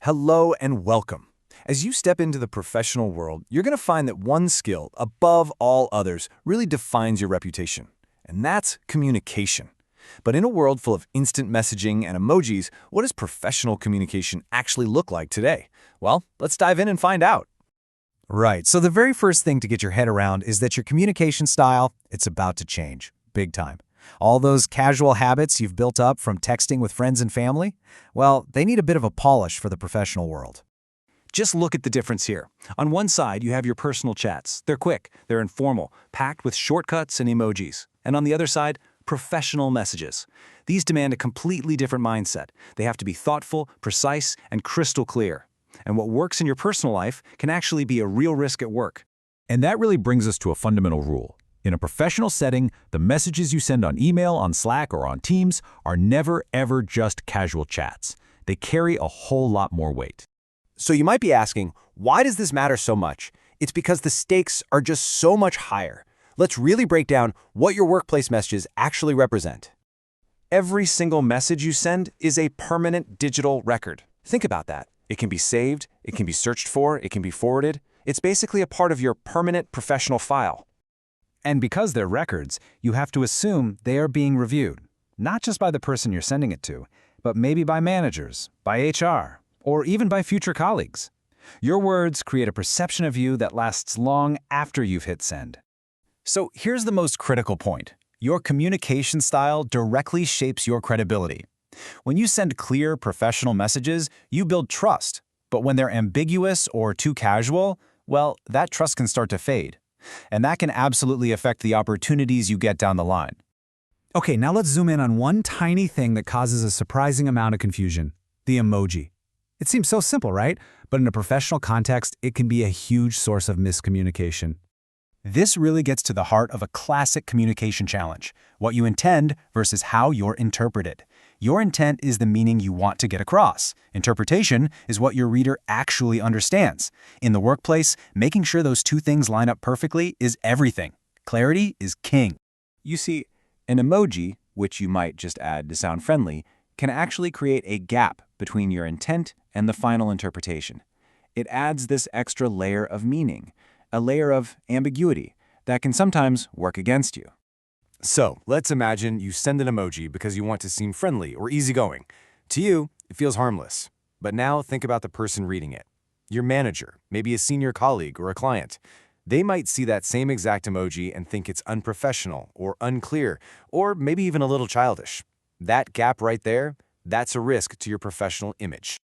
Hello and welcome. As you step into the professional world, you're going to find that one skill, above all others, really defines your reputation, and that's communication. But in a world full of instant messaging and emojis, what does professional communication actually look like today? Well, let's dive in and find out. Right, so the very first thing to get your head around is that your communication style, it's about to change, big time. All those casual habits you've built up from texting with friends and family, well, they need a bit of a polish for the professional world. Just look at the difference here. On one side, you have your personal chats. They're quick, they're informal, packed with shortcuts and emojis. And on the other side, professional messages. These demand a completely different mindset. They have to be thoughtful, precise, and crystal clear. And what works in your personal life can actually be a real risk at work. And that really brings us to a fundamental rule. In a professional setting, the messages you send on email, on Slack, or on Teams are never, ever just casual chats. They carry a whole lot more weight. So you might be asking, why does this matter so much? It's because the stakes are just so much higher. Let's really break down what your workplace messages actually represent. Every single message you send is a permanent digital record. Think about that. It can be saved, it can be searched for, it can be forwarded. It's basically a part of your permanent professional file. And because they're records, you have to assume they are being reviewed, not just by the person you're sending it to, but maybe by managers, by HR, or even by future colleagues. Your words create a perception of you that lasts long after you've hit send. So here's the most critical point. Your communication style directly shapes your credibility. When you send clear, professional messages, you build trust. But when they're ambiguous or too casual, well, that trust can start to fade. And that can absolutely affect the opportunities you get down the line. Okay, now let's zoom in on one tiny thing that causes a surprising amount of confusion: the emoji. It seems so simple, right? But in a professional context, it can be a huge source of miscommunication. This really gets to the heart of a classic communication challenge: what you intend versus how you're interpreted. Your intent is the meaning you want to get across. Interpretation is what your reader actually understands. In the workplace, making sure those two things line up perfectly is everything. Clarity is king. You see, an emoji, which you might just add to sound friendly, can actually create a gap between your intent and the final interpretation. It adds this extra layer of meaning, a layer of ambiguity that can sometimes work against you. So, let's imagine you send an emoji because you want to seem friendly or easygoing. To you, it feels harmless. But now think about the person reading it. Your manager, maybe a senior colleague or a client. They might see that same exact emoji and think it's unprofessional or unclear, or maybe even a little childish. That gap right there, that's a risk to your professional image.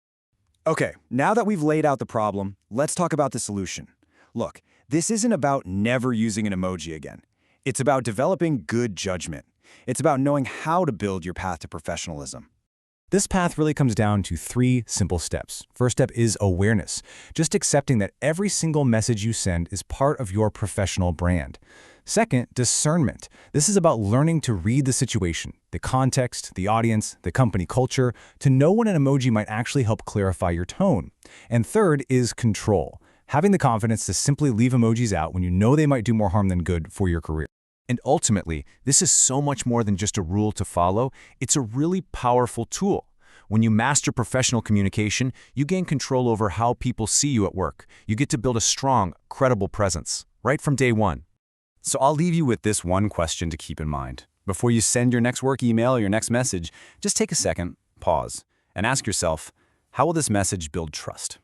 Okay, now that we've laid out the problem, let's talk about the solution. Look, this isn't about never using an emoji again. It's about developing good judgment. It's about knowing how to build your path to professionalism. This path really comes down to 3 simple steps. First step is awareness, just accepting that every single message you send is part of your professional brand. Second, discernment. This is about learning to read the situation, the context, the audience, the company culture, to know when an emoji might actually help clarify your tone. And third is control, having the confidence to simply leave emojis out when you know they might do more harm than good for your career. And ultimately, this is so much more than just a rule to follow. It's a really powerful tool. When you master professional communication, you gain control over how people see you at work. You get to build a strong, credible presence, right from day one. So I'll leave you with this one question to keep in mind. Before you send your next work email or your next message, just take a second, pause, and ask yourself, how will this message build trust?